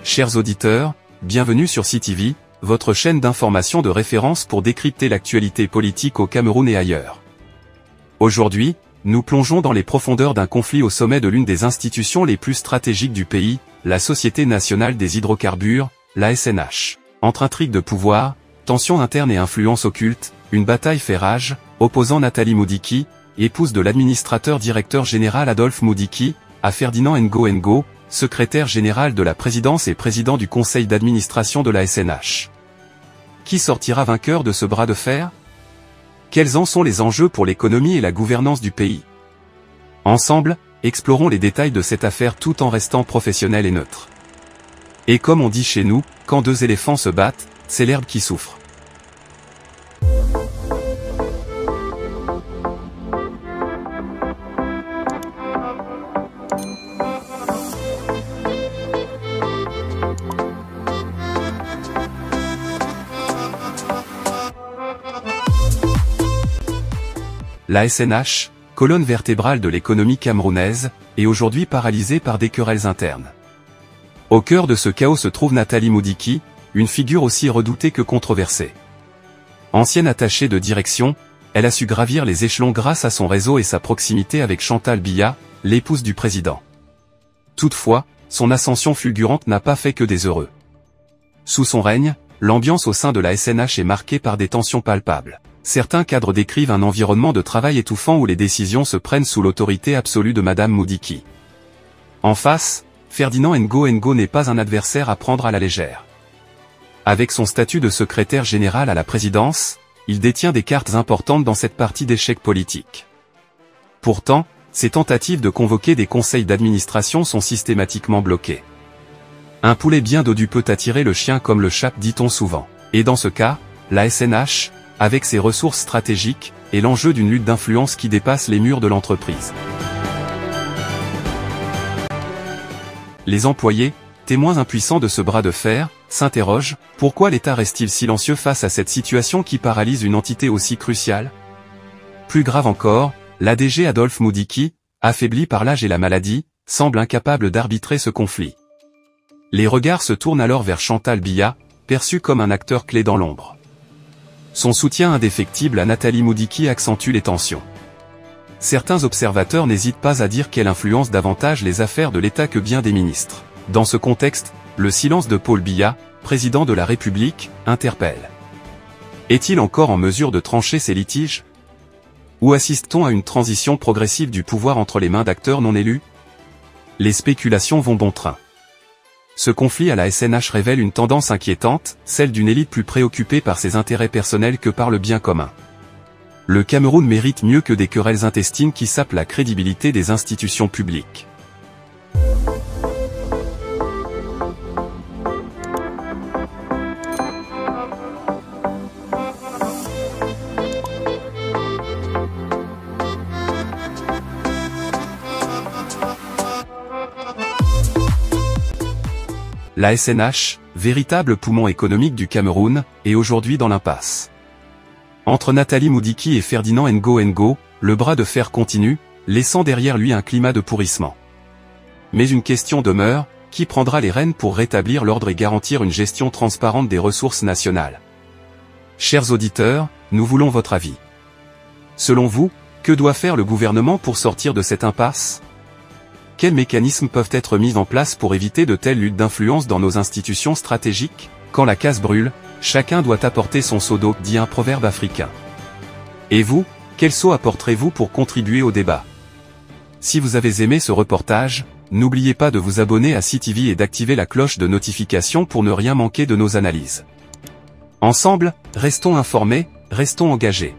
Chers auditeurs, bienvenue sur CTV, votre chaîne d'information de référence pour décrypter l'actualité politique au Cameroun et ailleurs. Aujourd'hui, nous plongeons dans les profondeurs d'un conflit au sommet de l'une des institutions les plus stratégiques du pays, la Société nationale des hydrocarbures, la SNH. Entre intrigues de pouvoir, tensions internes et influences occultes, une bataille fait rage, opposant Nathalie Moudiki, épouse de l'administrateur directeur général Adolphe Moudiki, à Ferdinand Ngo, secrétaire général de la présidence et président du conseil d'administration de la SNH. Qui sortira vainqueur de ce bras de fer? Quels en sont les enjeux pour l'économie et la gouvernance du pays? Ensemble, explorons les détails de cette affaire tout en restant professionnels et neutres. Et comme on dit chez nous, quand deux éléphants se battent, c'est l'herbe qui souffre. La SNH, colonne vertébrale de l'économie camerounaise, est aujourd'hui paralysée par des querelles internes. Au cœur de ce chaos se trouve Nathalie Moudiki, une figure aussi redoutée que controversée. Ancienne attachée de direction, elle a su gravir les échelons grâce à son réseau et sa proximité avec Chantal Biya, l'épouse du président. Toutefois, son ascension fulgurante n'a pas fait que des heureux. Sous son règne, l'ambiance au sein de la SNH est marquée par des tensions palpables. Certains cadres décrivent un environnement de travail étouffant où les décisions se prennent sous l'autorité absolue de Madame Moudiki. En face, Ferdinand Ngo n'est pas un adversaire à prendre à la légère. Avec son statut de secrétaire général à la présidence, il détient des cartes importantes dans cette partie d'échec politique. Pourtant, ses tentatives de convoquer des conseils d'administration sont systématiquement bloquées. Un poulet bien dodu peut attirer le chien comme le chat, dit-on souvent. Et dans ce cas, la SNH, avec ses ressources stratégiques, est l'enjeu d'une lutte d'influence qui dépasse les murs de l'entreprise. Les employés, témoins impuissants de ce bras de fer, s'interrogent, pourquoi l'État reste-t-il silencieux face à cette situation qui paralyse une entité aussi cruciale? Plus grave encore, l'ADG Adolphe Moudiki, affaibli par l'âge et la maladie, semble incapable d'arbitrer ce conflit. Les regards se tournent alors vers Chantal Biya, perçue comme un acteur clé dans l'ombre. Son soutien indéfectible à Nathalie Moudiki accentue les tensions. Certains observateurs n'hésitent pas à dire qu'elle influence davantage les affaires de l'État que bien des ministres. Dans ce contexte, le silence de Paul Biya, président de la République, interpelle. Est-il encore en mesure de trancher ces litiges? Ou assiste-t-on à une transition progressive du pouvoir entre les mains d'acteurs non élus? Les spéculations vont bon train. Ce conflit à la SNH révèle une tendance inquiétante, celle d'une élite plus préoccupée par ses intérêts personnels que par le bien commun. Le Cameroun mérite mieux que des querelles intestines qui sapent la crédibilité des institutions publiques. La SNH, véritable poumon économique du Cameroun, est aujourd'hui dans l'impasse. Entre Nathalie Moudiki et Ferdinand Ngo, le bras de fer continue, laissant derrière lui un climat de pourrissement. Mais une question demeure, qui prendra les rênes pour rétablir l'ordre et garantir une gestion transparente des ressources nationales? Chers auditeurs, nous voulons votre avis. Selon vous, que doit faire le gouvernement pour sortir de cette impasse? Quels mécanismes peuvent être mis en place pour éviter de telles luttes d'influence dans nos institutions stratégiques? Quand la case brûle, chacun doit apporter son seau d'eau, dit un proverbe africain. Et vous, quel seau apporterez-vous pour contribuer au débat? Si vous avez aimé ce reportage, n'oubliez pas de vous abonner à CTV et d'activer la cloche de notification pour ne rien manquer de nos analyses. Ensemble, restons informés, restons engagés.